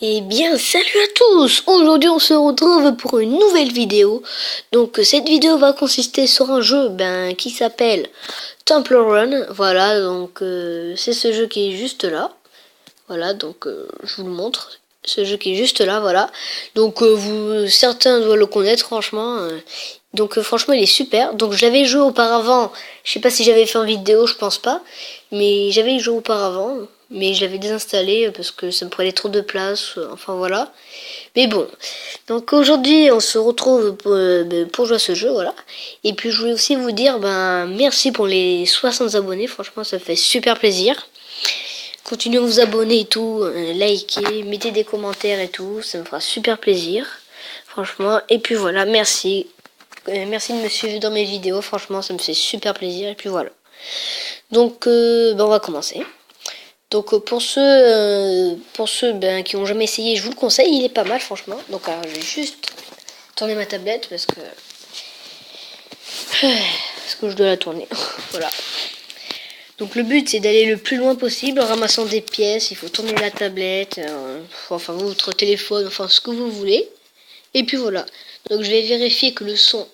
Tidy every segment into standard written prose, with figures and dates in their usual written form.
Eh bien, salut à tous! Aujourd'hui, on se retrouve pour une nouvelle vidéo. Donc, cette vidéo va consister sur un jeu qui s'appelle Temple Run. Voilà, donc c'est ce jeu qui est juste là. Voilà, donc je vous le montre. Ce jeu qui est juste là, voilà. Donc, certains doivent le connaître, franchement. Donc, franchement, il est super. Donc, je l'avais joué auparavant. Je sais pas si j'avais fait en vidéo, je pense pas. Mais j'avais joué auparavant. Mais je l'avais désinstallé parce que ça me prenait trop de place. Enfin, voilà. Mais bon. Donc, aujourd'hui, on se retrouve pour jouer à ce jeu, voilà. Et puis, je voulais aussi vous dire, merci pour les 60 abonnés. Franchement, ça fait super plaisir. Continuez à vous abonner et tout, likez, mettez des commentaires et tout, ça me fera super plaisir, franchement. Et puis voilà, merci. Merci de me suivre dans mes vidéos, franchement, ça me fait super plaisir. Et puis voilà. Donc, on va commencer. Donc, pour ceux qui n'ont jamais essayé, je vous le conseille, il est pas mal, franchement. Donc, alors, je vais juste tourner ma tablette parce que je dois la tourner. Voilà. Donc le but c'est d'aller le plus loin possible en ramassant des pièces, il faut tourner la tablette, enfin votre téléphone, enfin ce que vous voulez. Et puis voilà. Donc je vais vérifier que le son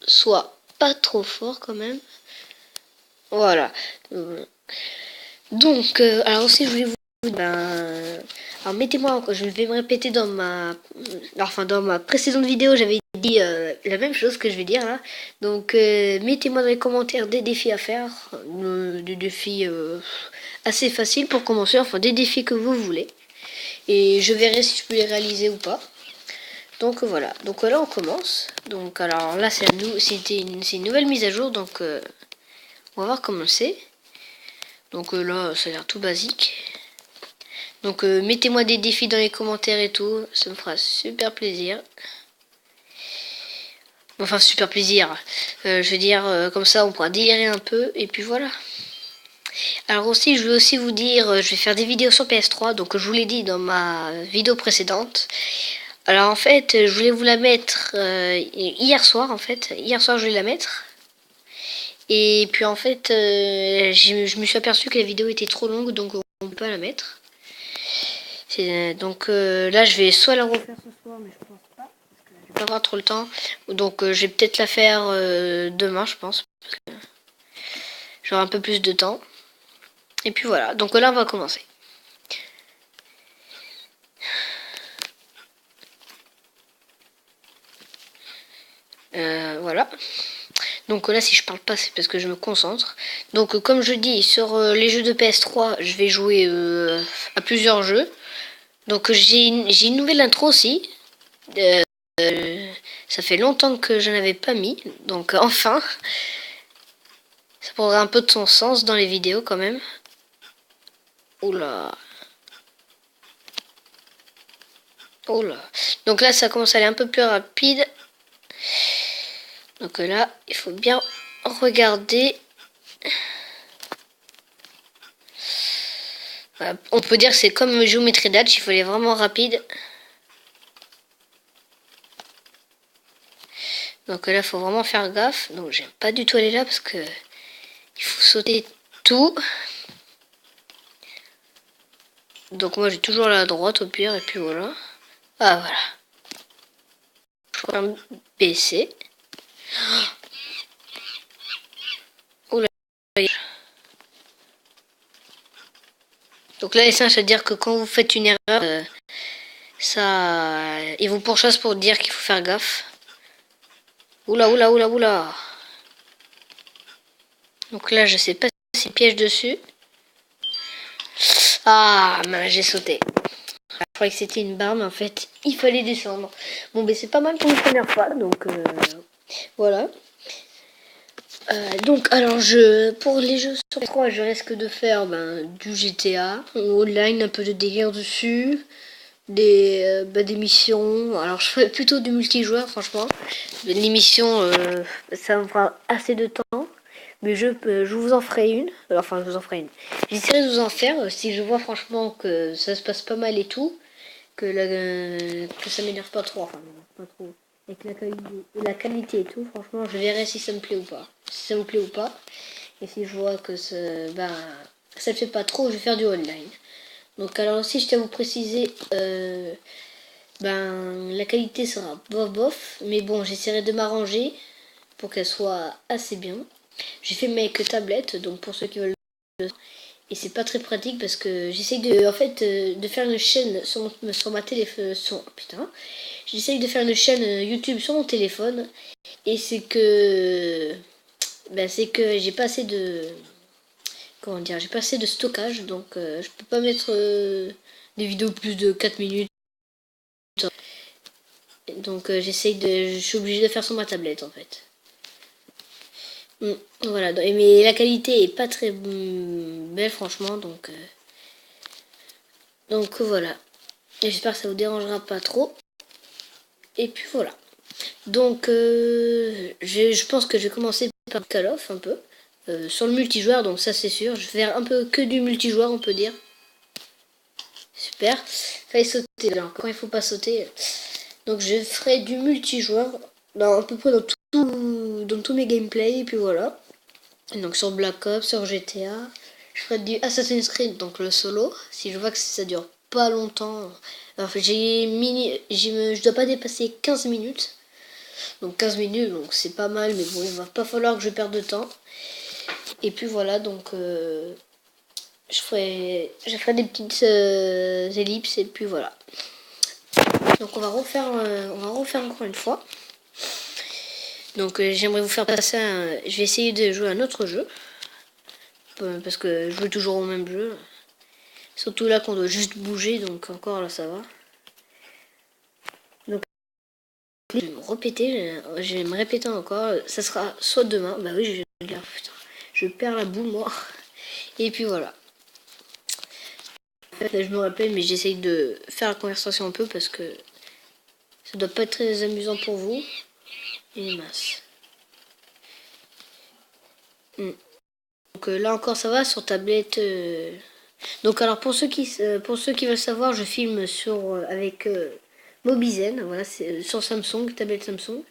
soit pas trop fort quand même. Voilà. Donc alors aussi je voulais vous alors mettez-moi, je vais me répéter dans ma précédente vidéo, j'avais dit la même chose que je vais dire là. Donc mettez-moi dans les commentaires des défis à faire, des défis assez faciles pour commencer, enfin des défis que vous voulez. Et je verrai si je peux les réaliser ou pas. Donc voilà, donc là on commence. Donc alors là c'est une nouvelle mise à jour, donc on va voir comment c'est. Donc là ça a l'air tout basique. Donc mettez-moi des défis dans les commentaires et tout, ça me fera super plaisir. Enfin super plaisir, je veux dire comme ça on pourra délirer un peu et puis voilà. Alors aussi je veux aussi vous dire, je vais faire des vidéos sur PS3, donc je vous l'ai dit dans ma vidéo précédente. Alors en fait je voulais vous la mettre hier soir je voulais la mettre. Et puis en fait je me suis aperçu que la vidéo était trop longue donc on peut pas la mettre. Donc là je vais soit la refaire ce soir mais je pense pas parce que je vais pas avoir trop le temps. Donc je vais peut-être la faire demain je pense parce que j'aurai un peu plus de temps. Et puis voilà, donc là on va commencer. Voilà. Donc là si je parle pas c'est parce que je me concentre. Donc comme je dis sur les jeux de PS3 je vais jouer à plusieurs jeux. Donc j'ai une nouvelle intro aussi. Ça fait longtemps que je n'avais pas mis. Donc enfin. Ça prendrait un peu de son sens dans les vidéos quand même. Oula. Oula. Donc là ça commence à aller un peu plus rapide. Donc là il faut bien regarder. On peut dire que c'est comme Geometry Dash, il faut aller vraiment rapide. Donc là, il faut vraiment faire gaffe. Donc j'aime pas du tout aller là parce que il faut sauter tout. Donc moi j'ai toujours la droite au pire et puis voilà. Ah voilà. Je peux me baisser. Oula. Donc là les singes, c'est-à-dire que quand vous faites une erreur, ils vous pourchassent pour dire qu'il faut faire gaffe. Oula, oula, oula, oula. Donc là je sais pas s'il piège dessus. Ah, j'ai sauté. Je croyais que c'était une barre, mais en fait, il fallait descendre. Bon, ben c'est pas mal pour une première fois, donc voilà. Donc, alors, pour les jeux sur 3, je risque de faire du GTA, online, un peu de délire dessus, des missions. Alors, je ferai plutôt du multijoueur, franchement. Les missions, ça me fera assez de temps. Mais je vous en ferai une. Enfin, je vous en ferai une. J'essaierai de vous en faire si je vois franchement que ça se passe pas mal et tout. Que ça m'énerve pas trop. Enfin, pas trop. Avec la qualité et tout, franchement, je verrai si ça me plaît ou pas. Si ça me plaît ou pas. Et si je vois que ça le fait pas trop, je vais faire du online. Donc alors aussi je tiens à vous préciser, la qualité sera bof bof, mais bon j'essaierai de m'arranger pour qu'elle soit assez bien. J'ai fait avec tablette, donc pour ceux qui veulent, et c'est pas très pratique parce que j'essaye de faire une chaîne sur ma téléphone, j'essaye de faire une chaîne YouTube sur mon téléphone, et c'est que j'ai pas assez de, comment dire, j'ai pas assez de stockage, donc je peux pas mettre des vidéos plus de 4 minutes. Donc je suis obligée de faire sur ma tablette en fait. Voilà, mais la qualité est pas très belle franchement, donc voilà. J'espère que ça vous dérangera pas trop. Et puis voilà. Donc je pense que je vais commencer par Call of un peu. Sur le multijoueur, donc ça c'est sûr. Je vais faire un peu que du multijoueur, on peut dire. Super. Fallait sauter là. Quand il faut pas sauter. Donc je ferai du multijoueur à peu près dans tous mes gameplays. Et puis voilà. Donc sur Black Ops, sur GTA. Je ferai du Assassin's Creed, donc le solo. Si je vois que ça dure pas longtemps. Alors, je dois pas dépasser 15 minutes. Donc 15 minutes, donc c'est pas mal, mais bon, il va pas falloir que je perde de temps. Et puis voilà, donc je ferai des petites ellipses, et puis voilà. Donc on va refaire encore une fois. Donc j'aimerais vous faire passer je vais essayer de jouer à un autre jeu. Parce que je joue toujours au même jeu. Surtout là qu'on doit juste bouger, donc encore là ça va. Donc je vais me répéter encore. Ça sera soit demain, bah oui, putain, je perds la boule moi. Et puis voilà. Là, je me rappelle, mais j'essaye de faire la conversation un peu parce que ça doit pas être très amusant pour vous. Et mince. Donc là encore ça va sur tablette. Donc alors pour ceux qui veulent savoir, je filme avec Mobizen, voilà, c'est sur Samsung, tablette Samsung.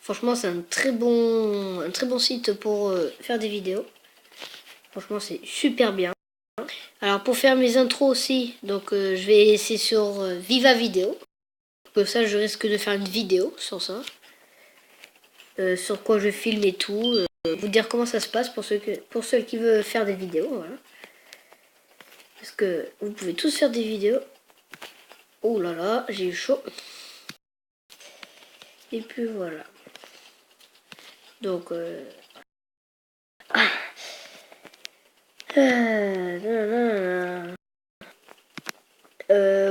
Franchement c'est un très bon site pour faire des vidéos. Franchement c'est super bien. Alors pour faire mes intros aussi, donc je vais essayer sur Viva Vidéo. Comme ça je risque de faire une vidéo sur ça. Sur quoi je filme et tout. Vous dire comment ça se passe pour ceux qui veulent faire des vidéos. Voilà. Parce que vous pouvez tous faire des vidéos. Oh là là, j'ai eu chaud. Et puis voilà. Donc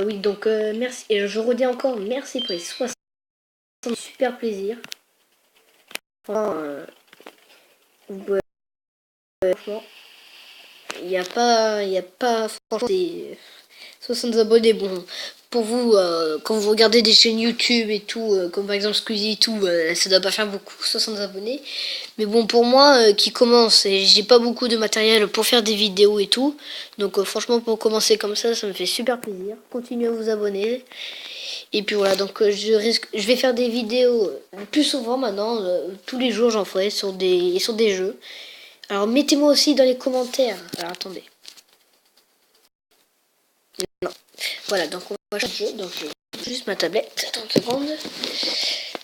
oui, donc merci. Et je redis encore merci pour les 60. Super plaisir. Vous pouvez, franchement, il n'y a pas, franchement, c'est 60 abonnés. Bon, pour vous, quand vous regardez des chaînes YouTube et tout, comme par exemple Squeezie et tout, ça doit pas faire beaucoup, 60 abonnés. Mais bon, pour moi, qui commence, et j'ai pas beaucoup de matériel pour faire des vidéos et tout, donc franchement, pour commencer comme ça me fait super plaisir. Continuez à vous abonner. Et puis voilà, donc je vais faire des vidéos plus souvent maintenant, tous les jours j'en ferai sur des jeux. Alors mettez-moi aussi dans les commentaires. Alors attendez. Non. Voilà, donc on va changer de jeu. Donc juste ma tablette. Attends une seconde.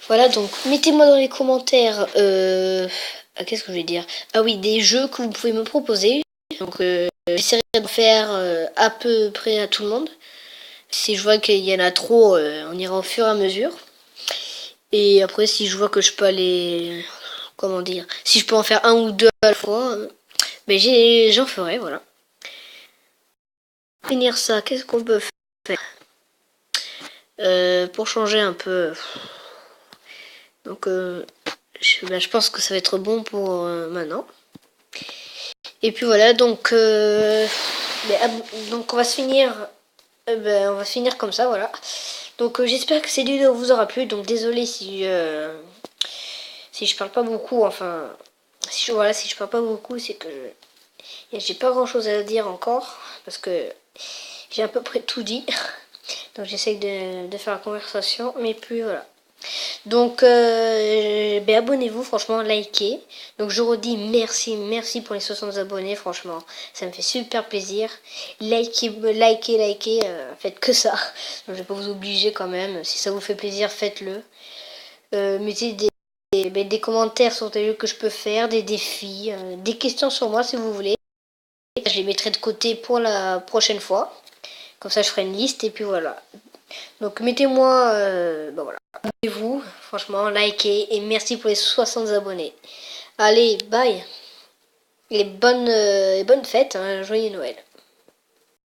Voilà, donc mettez-moi dans les commentaires. Qu'est-ce que je vais dire? Ah oui, des jeux que vous pouvez me proposer. Donc j'essaierai de faire à peu près à tout le monde. Si je vois qu'il y en a trop, on ira au fur et à mesure. Et après, si je vois que je peux aller... Comment dire? Si je peux en faire un ou deux à la fois, mais j'en ferai, voilà. Finir ça, qu'est-ce qu'on peut faire pour changer un peu? Donc, je pense que ça va être bon pour maintenant. Et puis voilà, donc on va se finir. On va finir comme ça, voilà. Donc j'espère que cette vidéo vous aura plu. Donc désolé si je parle pas beaucoup. Enfin, si je parle pas beaucoup, c'est que j'ai pas grand chose à dire encore parce que j'ai à peu près tout dit. Donc j'essaye de faire la conversation, mais puis voilà. Donc, abonnez-vous, franchement, likez. Donc, je redis merci pour les 60 abonnés, franchement. Ça me fait super plaisir. Likez, faites que ça. Donc, je vais pas vous obliger quand même. Si ça vous fait plaisir, faites-le. Mettez des commentaires sur des jeux que je peux faire, des défis, des questions sur moi si vous voulez. Je les mettrai de côté pour la prochaine fois. Comme ça, je ferai une liste et puis voilà. Donc, mettez-moi, voilà. Abonnez-vous, franchement, likez et merci pour les 60 abonnés. Allez, bye. Et bonne fête, hein, joyeux Noël.